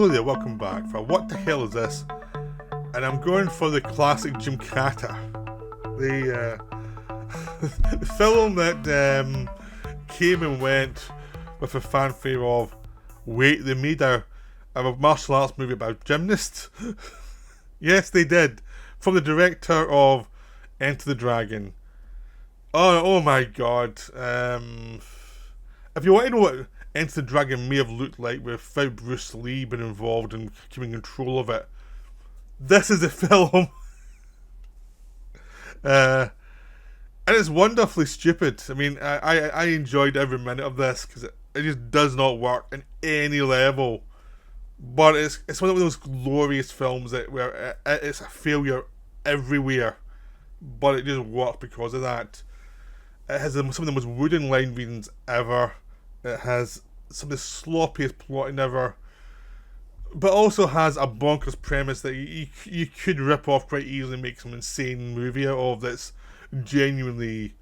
Hello there, welcome back for What the Hell Is This? And I'm going for the classic Gymkata. The film that came and went with a fanfare of, wait, they made a martial arts movie about gymnasts? Yes, they did. From the director of Enter the Dragon. Oh my god. If you want to know what Enter the Dragon may have looked like without Bruce Lee being involved in keeping control of it, this is the film. And it's wonderfully stupid. I mean, I enjoyed every minute of this because it just does not work in any level. But it's one of those glorious films where it's a failure everywhere, but it just works because of that. It has some of the most wooden line readings ever. It has some of the sloppiest plotting ever, but also has a bonkers premise that you could rip off quite easily and make some insane movie out of that's genuinely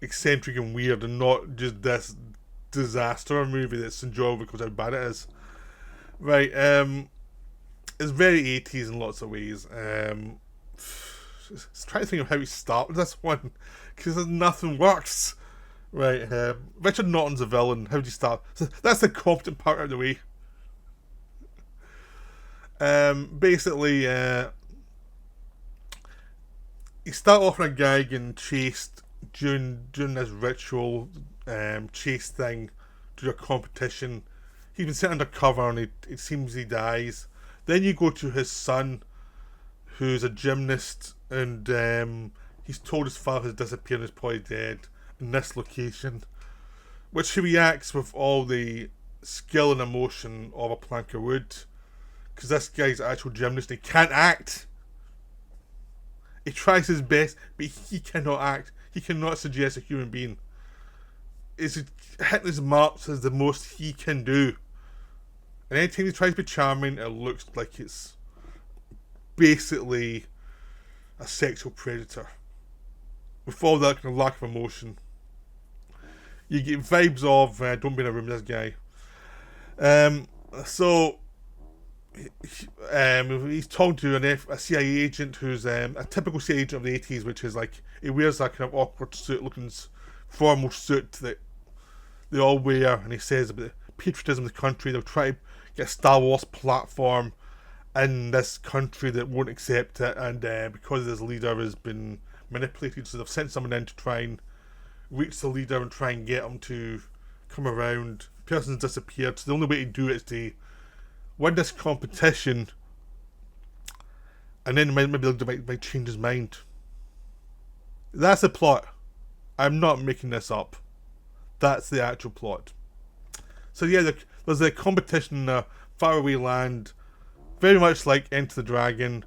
eccentric and weird, and not just this disaster movie that's enjoyable because of how bad it is. Right, it's very 80s in lots of ways. Just trying to think of how we start with this one, because nothing works. Right, Richard Norton's a villain. How do you start? So that's the competent part out of the way. Basically, you start off with a guy getting chased during this ritual chase thing to a competition. He's been sent undercover and it seems he dies. Then you go to his son, who's a gymnast, and he's told his father has disappeared and is probably dead in this location, which he reacts with all the skill and emotion of a plank of wood, because this guy's an actual gymnast. He can't act. He tries his best, but he cannot act. He cannot suggest a human being. It's hitting his marks is the most he can do. And anytime he tries to be charming, it looks like it's basically a sexual predator with all that kind of lack of emotion. You get vibes of don't be in a room with this guy. So he's talking to a CIA agent who's a typical CIA agent of the 80s, which is like he wears that kind of awkward suit looking formal suit that they all wear, and he says about the patriotism of the country. They'll try to get a Star Wars platform in this country that won't accept it, and because this leader has been manipulated, so they've sent someone in to try and reach the leader and try and get him to come around. The person's disappeared, so the only way to do it is to win this competition, and then maybe they might change his mind. That's the plot. I'm not making this up. That's the actual plot. So yeah, there's a competition in a faraway land, very much like Enter the Dragon,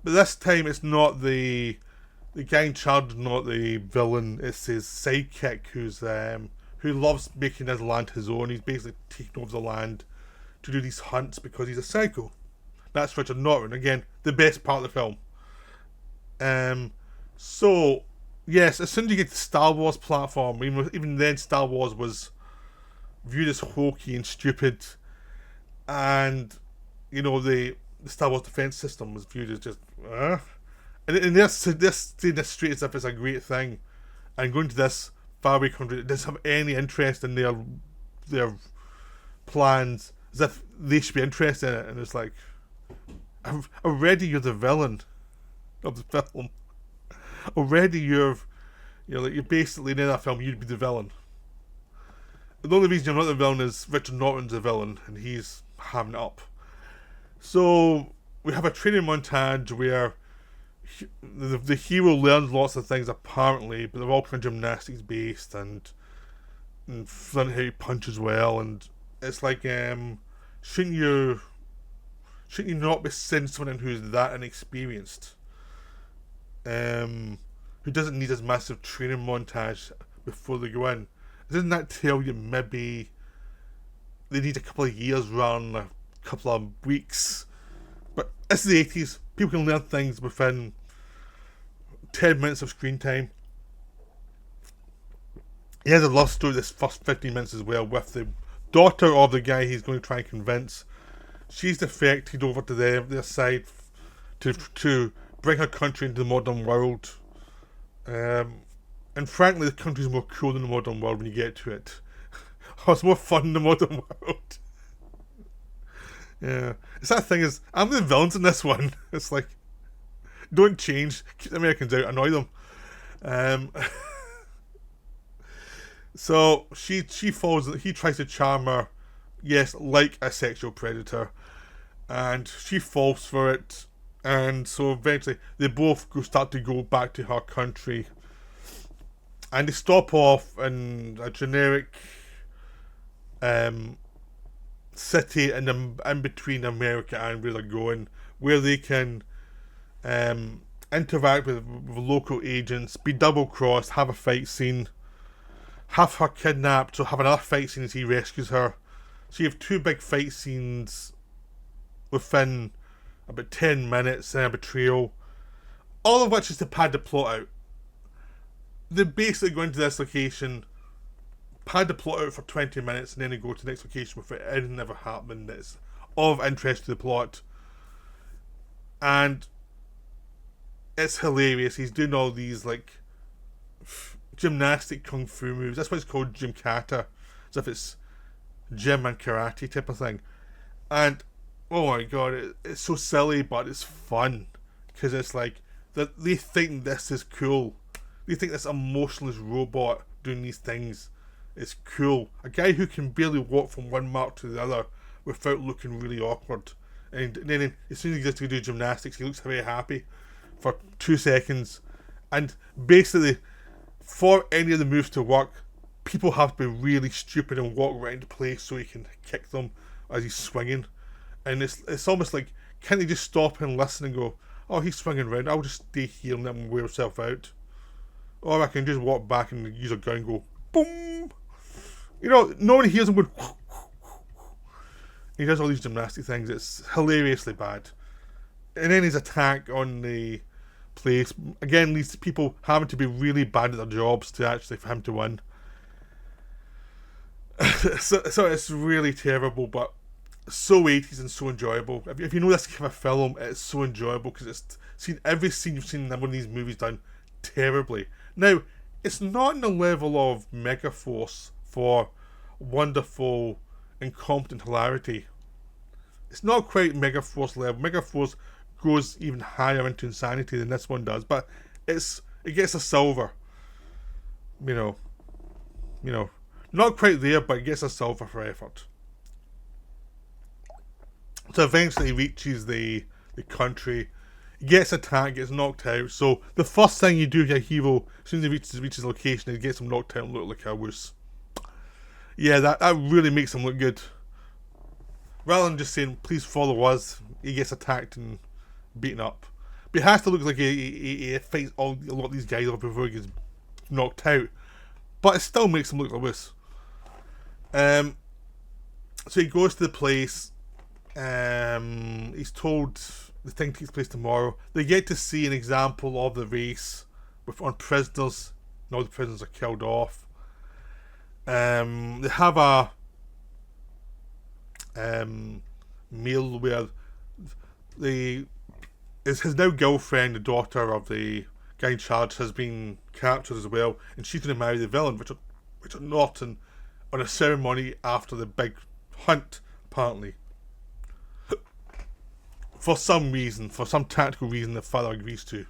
but this time it's not the guy in charge is not the villain. It's his sidekick who loves making his land his own. He's basically taking over the land to do these hunts because he's a psycho. That's Richard Norton. Again, the best part of the film. So yes, as soon as you get to the Star Wars platform, even then Star Wars was viewed as hokey and stupid, and you know the Star Wars defense system was viewed as just and they're saying this straight as if it's a great thing, and going to this faraway country that doesn't have any interest in their plans, as if they should be interested in it. And it's like, already you're the villain of the film. Already you're basically in that film you'd be the villain. The only reason you're not the villain is Richard Norton's the villain and he's hamming it up. So we have a training montage where the hero learns lots of things apparently, but they're all kind of gymnastics based and learning how to punch as well. And it's like, shouldn't you not be sending someone who's that inexperienced, who doesn't need this massive training montage before they go in? Doesn't that tell you maybe they need a couple of years rather than a couple of weeks? But it's the 80s. People can learn things within 10 minutes of screen time. He has a love story this first 15 minutes as well with the daughter of the guy he's going to try and convince she's defected over to their side to bring her country into the modern world. And frankly, the country's more cool than the modern world when you get to it. It's more fun in the modern world. Yeah, it's that thing is I'm the villains in this one. It's like don't change, keep the Americans out, annoy them. Um, so she falls. He tries to charm her, yes, like a sexual predator, and she falls for it. And so eventually they both start to go back to her country, and they stop off in a generic city in between America and where they're going, where they can interact with local agents, be double crossed, have a fight scene, have her kidnapped, so have another fight scene as he rescues her. So you have two big fight scenes within about 10 minutes and a betrayal, all of which is to pad the plot out. They basically go into this location, pad the plot out for 20 minutes, and then they go to the next location without anything ever happening that's of interest to the plot. And it's hilarious. He's doing all these like gymnastic kung fu moves. That's why it's called Gymkata, as if it's gym and karate type of thing. And oh my god, it's so silly, but it's fun because it's like that they think this is cool. They think this emotionless robot doing these things is cool. A guy who can barely walk from one mark to the other without looking really awkward. And then as soon as he gets to do gymnastics, he looks very happy for 2 seconds. And basically, for any of the moves to work, people have to be really stupid and walk right into place so he can kick them as he's swinging. And it's almost like, can't he just stop and listen and go, oh, he's swinging around, I'll just stay here and let him wear himself out. Or I can just walk back and use a gun and go, boom. You know, no one hears him going, he does all these gymnastic things. It's hilariously bad. And then his attack on the place, again, leads to people having to be really bad at their jobs to actually, for him to win. so it's really terrible, but so 80s and so enjoyable. If you know this kind of film, it's so enjoyable because it's seen every scene you've seen in one of these movies done terribly. Now, it's not in the level of Megaforce for wonderful, incompetent hilarity. It's not quite Megaforce level. Megaforce goes even higher into insanity than this one does, but it gets a silver. You know, not quite there, but it gets a silver for effort. So eventually he reaches the country. He gets attacked, gets knocked out. So the first thing you do with your hero, as soon as he reaches the location, he gets him knocked out and look like a wuss. Yeah, that really makes him look good. Rather than just saying, please follow us, he gets attacked and beaten up. But he has to look like he fights a lot of these guys off before he gets knocked out. But it still makes him look like a wuss. So he goes to the place. He's told the thing takes place tomorrow. They get to see an example of the race on prisoners. Now the prisoners are killed off. They have a meal where his now girlfriend, the daughter of the guy in charge, has been captured as well, and she's going to marry the villain, Richard Norton, on a ceremony after the big hunt, apparently. For some reason, for some tactical reason, the father agrees to.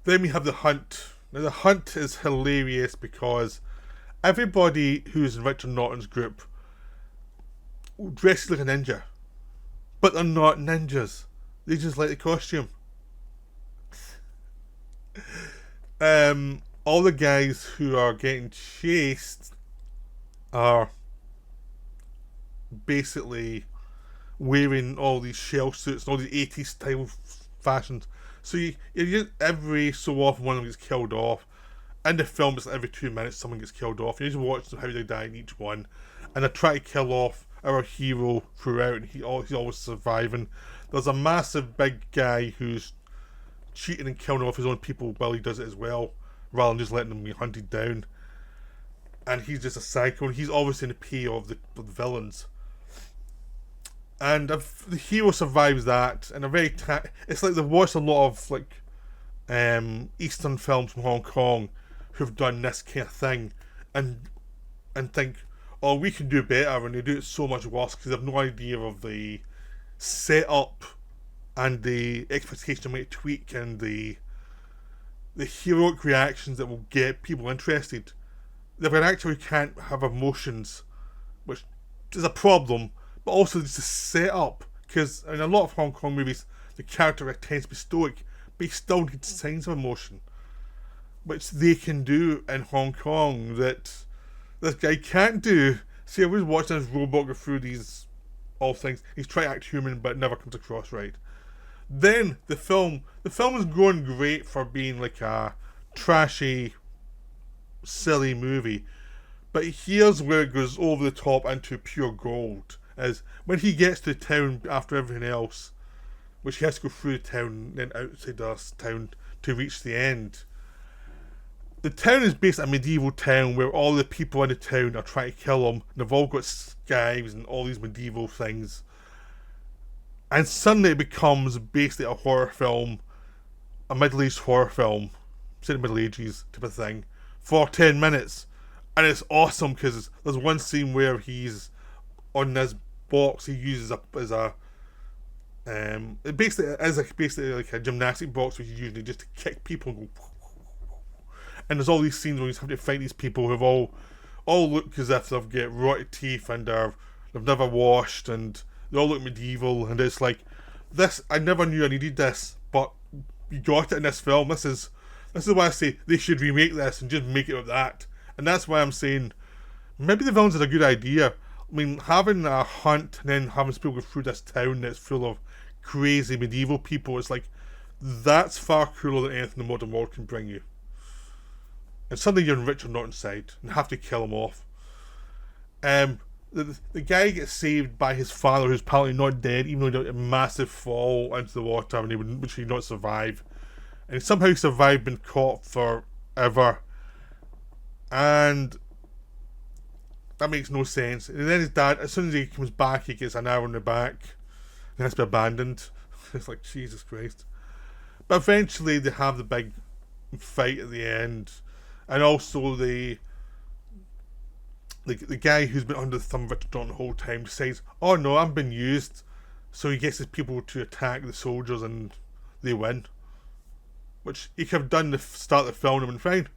Then we have the hunt. Now the hunt is hilarious because everybody who's in Richard Norton's group dresses like a ninja. But they're not ninjas. They just like the costume. All the guys who are getting chased are basically wearing all these shell suits and all these 80s style fashions. So you just every so often one of them gets killed off. In the film, it's like every 2 minutes someone gets killed off. You just watch how they die in each one, and they try to kill off our hero throughout, and he's always surviving. There's a massive big guy who's cheating and killing off his own people while he does it as well, rather than just letting them be hunted down. And he's just a psycho, and he's obviously in the pay of the villains. And the hero survives that, and it's like they've watched a lot of like Eastern films from Hong Kong who've done this kind of thing, and think, oh, we can do better, and they do it so much worse because they have no idea of the setup and the expectation might tweak and the heroic reactions that will get people interested. They've got an actor who can't have emotions, which is a problem, but also just the setup. Because in a lot of Hong Kong movies, the character tends to be stoic, but he still needs signs of emotion, which they can do in Hong Kong that this guy can't do. See, I was watching this robot go through these all things. He's trying to act human, but it never comes across right. Then the film is going great for being like a trashy, silly movie, but here's where it goes over the top into pure gold. Is when he gets to town after everything else, which he has to go through the town, then outside the town to reach the end. The town is based on a medieval town where all the people in the town are trying to kill him. They've all got scythes and all these medieval things. And suddenly it becomes basically a horror film, a Middle East horror film, say the Middle Ages type of thing, for 10 minutes. And it's awesome because there's one scene where he's on this box he uses as a basically like a gymnastic box which he uses just to kick people and go. And there's all these scenes where he's having to fight these people who've all look as if they've got rotted teeth and they've never washed and they all look medieval, and it's like, this, I never knew I needed this, but you got it in this film. This is why I say they should remake this and just make it with that. And that's why I'm saying maybe the villains is a good idea. I mean, having a hunt and then having people go through this town that's full of crazy medieval people, it's like, that's far cooler than anything the modern world can bring you. And suddenly you're in Richard Norton's side and have to kill him off. The guy gets saved by his father, who's apparently not dead, even though he did a massive fall into the water, and which he did not survive. And somehow he survived being caught forever. And that makes no sense. And then his dad, as soon as he comes back, he gets an arrow in the back and has to be abandoned. It's like, Jesus Christ. But eventually they have the big fight at the end. And also the guy who's been under the thumb of Richard Norton the whole time decides, oh no, I'm being used. So he gets his people to attack the soldiers and they win. Which he could have done to start the film and been fine.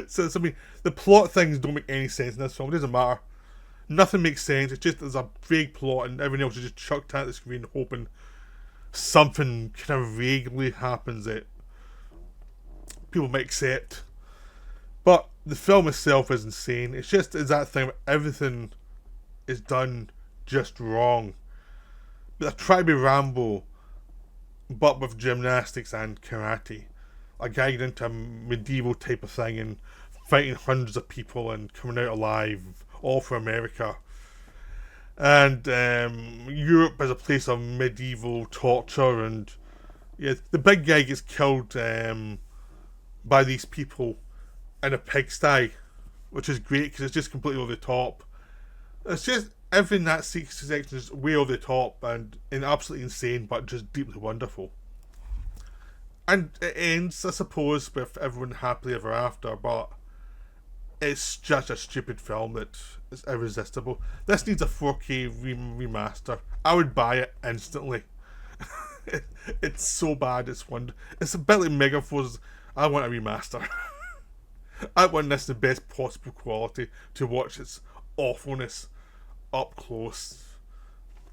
So I mean, the plot things don't make any sense in this film. It doesn't matter. Nothing makes sense. It's just there's a vague plot and everything else is just chucked at the screen hoping something kind of vaguely happens that people might accept. But the film itself is insane. It's that thing where everything is done just wrong. But I try to be Rambo, but with gymnastics and karate. Like getting into a medieval type of thing and fighting hundreds of people and coming out alive, all for America. And Europe is a place of medieval torture, and yeah, the big guy gets killed by these people in a pigsty, which is great because it's just completely over the top. It's just everything that section is way over the top and absolutely insane, but just deeply wonderful. And it ends, I suppose, with everyone happily ever after, but it's just a stupid film that is irresistible. This needs a 4K remaster. I would buy it instantly. It's so bad, it's a bit like Megaforce. I want a remaster. I want this the best possible quality to watch its awfulness up close.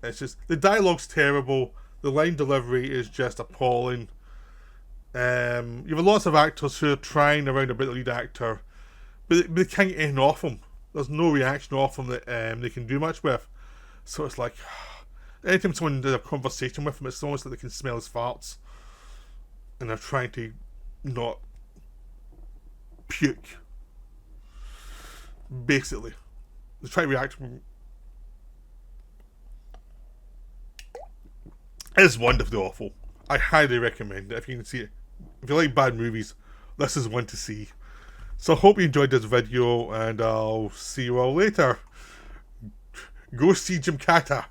It's just, the dialogue's terrible, the line delivery is just appalling. You have lots of actors who are trying around about the lead actor, but they can't get anything off him. There's no reaction off him that they can do much with. So it's like, anytime someone does a conversation with him, it's almost like they can smell his farts. And they're trying to not puke. Basically. They try to react. It's wonderfully awful. I highly recommend it if you can see it. If you like bad movies, this is one to see. So I hope you enjoyed this video, and I'll see you all later. Go see Gymkata.